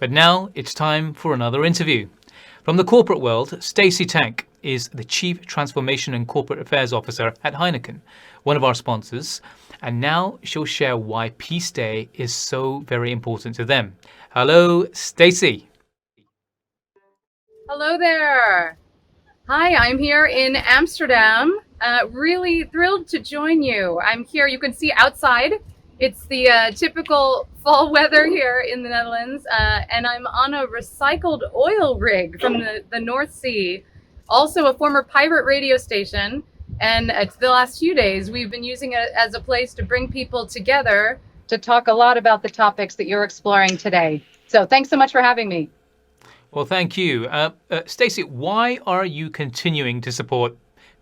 But now it's time for another interview. From the corporate world, Stacey is the Chief Transformation and Corporate Affairs Officer at Heineken, one of our sponsors, and now she'll share why Peace Day is so very important to them. Hello, Stacey. Hello there. Hi, I'm here in Amsterdam. Really thrilled to join you. I'm here, you can see outside. It's the typical fall weather here in the Netherlands, and I'm on a recycled oil rig from the North Sea, also a former pirate radio station. And it's the last few days, we've been using it as a place to bring people together to talk a lot about the topics that you're exploring today. So thanks so much for having me. Well, thank you. Stacey, why are you continuing to support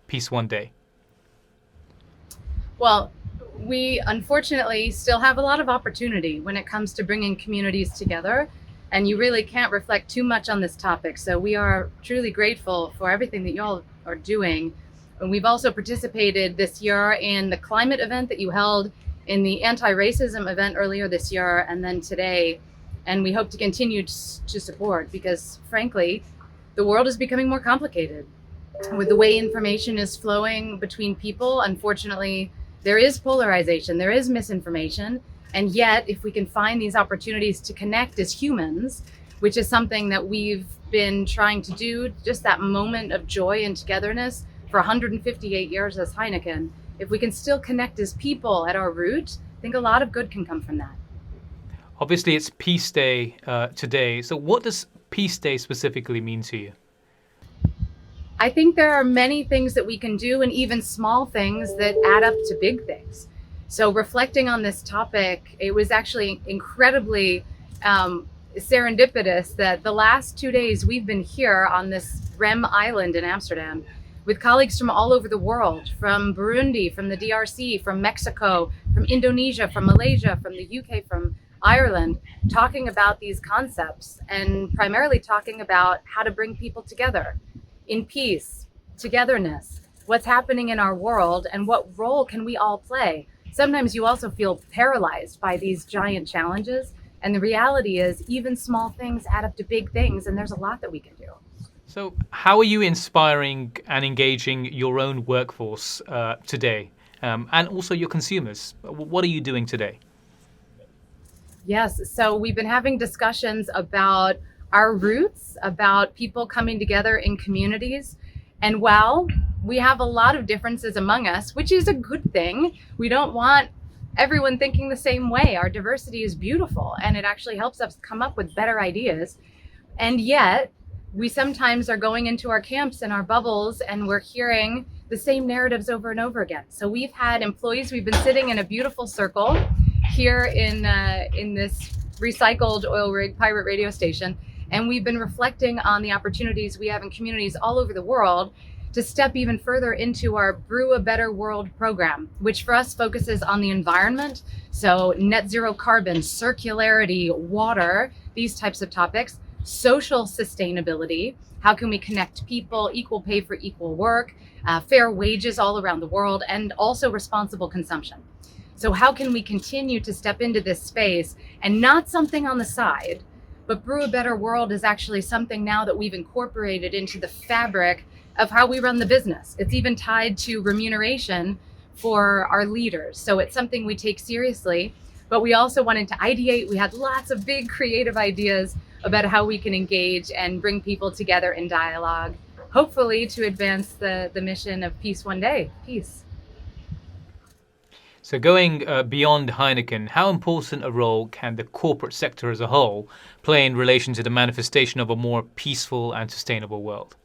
Peace One Day? Well, we unfortunately still have a lot of opportunity when it comes to bringing communities together, and you really can't reflect too much on this topic. So we are truly grateful for everything that y'all are doing. And we've also participated this year in the climate event that you held, in the anti-racism event earlier this year, and then today. And we hope to continue to support because, frankly, the world is becoming more complicated. With the way information is flowing between people, unfortunately, there is polarization, there is misinformation. And yet, if we can find these opportunities to connect as humans, which is something that we've been trying to do, just that moment of joy and togetherness for 158 years as Heineken, if we can still connect as people at our root, I think a lot of good can come from that. Obviously, it's Peace Day today. So what does Peace Day specifically mean to you? I think there are many things that we can do, and even small things that add up to big things. So reflecting on this topic, it was actually incredibly serendipitous that the last 2 days we've been here on this Rem Island in Amsterdam with colleagues from all over the world, from Burundi, from the DRC, from Mexico, from Indonesia, from Malaysia, from the UK, from Ireland, talking about these concepts and primarily talking about how to bring people together in peace, togetherness, what's happening in our world, and what role can we all play. Sometimes you also feel paralyzed by these giant challenges, and the reality is even small things add up to big things, and there's a lot that we can do. So how are you inspiring and engaging your own workforce today, and also your consumers? What are you doing today? Yes, so we've been having discussions about our roots, about people coming together in communities. And while we have a lot of differences among us, which is a good thing, we don't want everyone thinking the same way. Our diversity is beautiful, and it actually helps us come up with better ideas. And yet, we sometimes are going into our camps and our bubbles, and we're hearing the same narratives over and over again. So we've had employees, we've been sitting in a beautiful circle here in this recycled oil rig pirate radio station, and we've been reflecting on the opportunities we have in communities all over the world to step even further into our Brew a Better World program, which for us focuses on the environment, so net zero carbon, circularity, water, these types of topics, social sustainability, how can we connect people, equal pay for equal work, fair wages all around the world, and also responsible consumption. So how can we continue to step into this space and not something on the side, but Brew a Better World is actually something now that we've incorporated into the fabric of how we run the business. It's even tied to remuneration for our leaders. So it's something we take seriously, but we also wanted to ideate. We had lots of big creative ideas about how we can engage and bring people together in dialogue, hopefully to advance the mission of Peace One Day, peace. So going beyond Heineken, how important a role can the corporate sector as a whole play in relation to the manifestation of a more peaceful and sustainable world?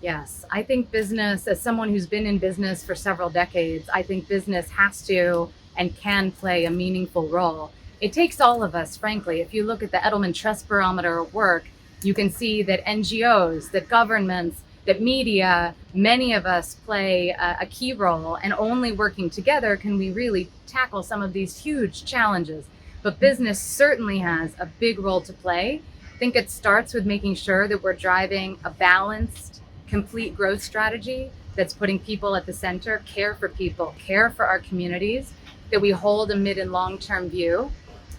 Yes, I think business, as someone who's been in business for several decades, I think business has to and can play a meaningful role. It takes all of us, frankly. If you look at the Edelman Trust Barometer at work, you can see that NGOs, that governments, that media, many of us play a key role, and only working together can we really tackle some of these huge challenges. But business certainly has a big role to play. I think it starts with making sure that we're driving a balanced, complete growth strategy that's putting people at the center, care for people, care for our communities, that we hold a mid and long-term view.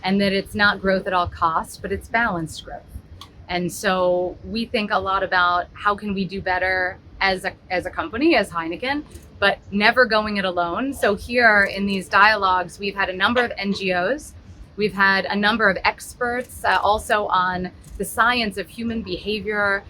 and that it's not growth at all costs, but it's balanced growth. And so we think a lot about how can we do better as a company, as Heineken, but never going it alone. So here in these dialogues, we've had a number of NGOs, we've had a number of experts also on the science of human behavior,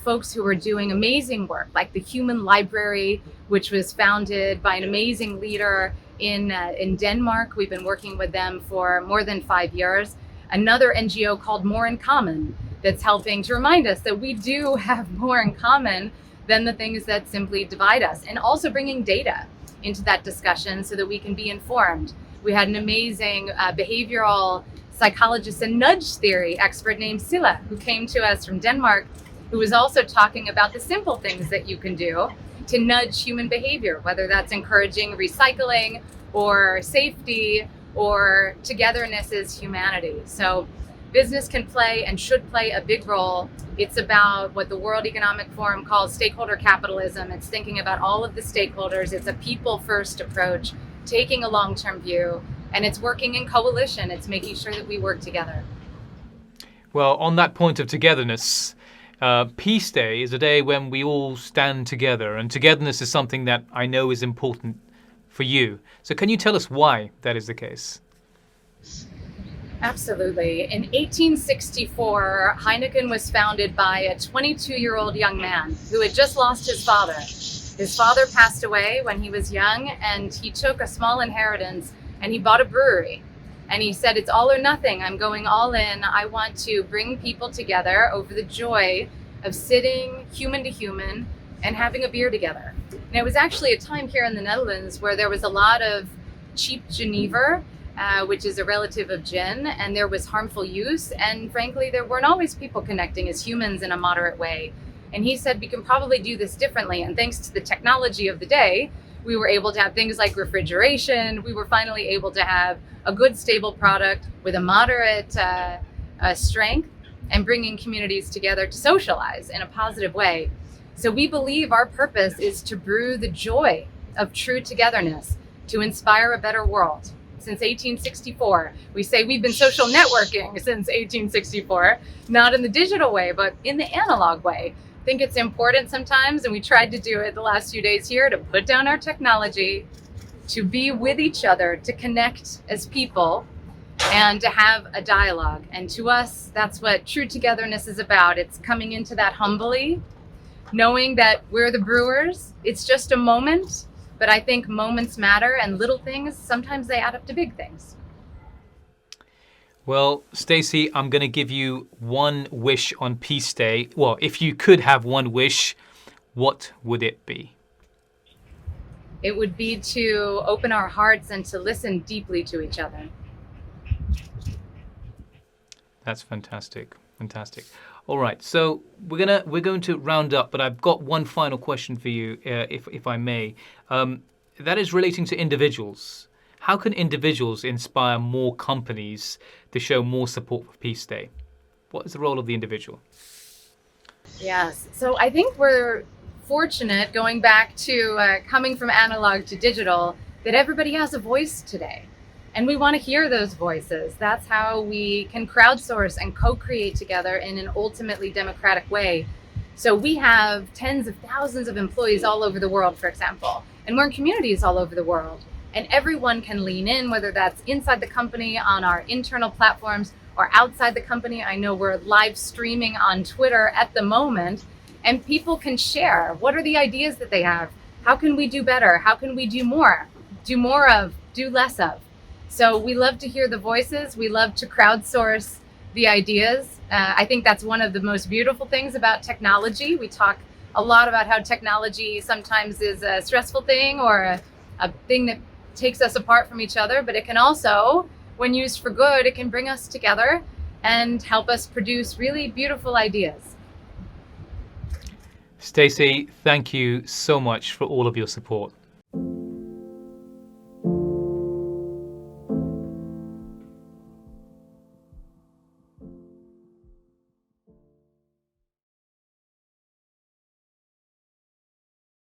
folks who are doing amazing work, like the Human Library, which was founded by an amazing leader in Denmark. We've been working with them for more than 5 years. Another NGO called More in Common, that's helping to remind us that we do have more in common than the things that simply divide us, and also bringing data into that discussion so that we can be informed. We had an amazing behavioral psychologist and nudge theory expert named Silla, who came to us from Denmark, who was also talking about the simple things that you can do to nudge human behavior, whether that's encouraging recycling or safety or togetherness as humanity. So business can play and should play a big role. It's about what the World Economic Forum calls stakeholder capitalism. It's thinking about all of the stakeholders. It's a people-first approach, taking a long-term view, and it's working in coalition. It's making sure that we work together. Well, on that point of togetherness, Peace Day is a day when we all stand together, and togetherness is something that I know is important for you. So can you tell us why that is the case? Absolutely. In 1864, Heineken was founded by a 22-year-old young man who had just lost his father. His father passed away when he was young, and he took a small inheritance and he bought a brewery. And he said, it's all or nothing. I'm going all in. I want to bring people together over the joy of sitting human to human and having a beer together. And it was actually a time here in the Netherlands where there was a lot of cheap Genever, which is a relative of gin, and there was harmful use. And frankly, there weren't always people connecting as humans in a moderate way. And he said, we can probably do this differently. And thanks to the technology of the day, we were able to have things like refrigeration. We were finally able to have a good, stable product with a moderate strength and bringing communities together to socialize in a positive way. So we believe our purpose is to brew the joy of true togetherness, to inspire a better world. Since 1864, we say we've been social networking since 1864, not in the digital way, but in the analog way. I think it's important sometimes, and we tried to do it the last few days here, to put down our technology, to be with each other, to connect as people, and to have a dialogue. And to us, that's what true togetherness is about. It's coming into that humbly, knowing that we're the brewers. It's just a moment, but I think moments matter, and little things, sometimes they add up to big things. Well, Stacey, I'm going to give you one wish on Peace Day. Well, if you could have one wish, what would it be? It would be to open our hearts and to listen deeply to each other. That's fantastic. Fantastic. All right, so we're going to round up, but I've got one final question for you, if I may. That is relating to individuals. How can individuals inspire more companies to show more support for Peace Day? What is the role of the individual? Yes, so I think we're fortunate, going back to coming from analog to digital, that everybody has a voice today. And we want to hear those voices. That's how we can crowdsource and co-create together in an ultimately democratic way. So we have tens of thousands of employees all over the world, for example, and we're in communities all over the world. And everyone can lean in, whether that's inside the company on our internal platforms or outside the company. I know we're live streaming on Twitter at the moment, and people can share. What are the ideas that they have? How can we do better? How can we do more? Do more of, do less of. So we love to hear the voices. We love to crowdsource the ideas. I think that's one of the most beautiful things about technology. We talk a lot about how technology sometimes is a stressful thing or a thing that takes us apart from each other, but it can also, when used for good, it can bring us together and help us produce really beautiful ideas. Stacey, thank you so much for all of your support.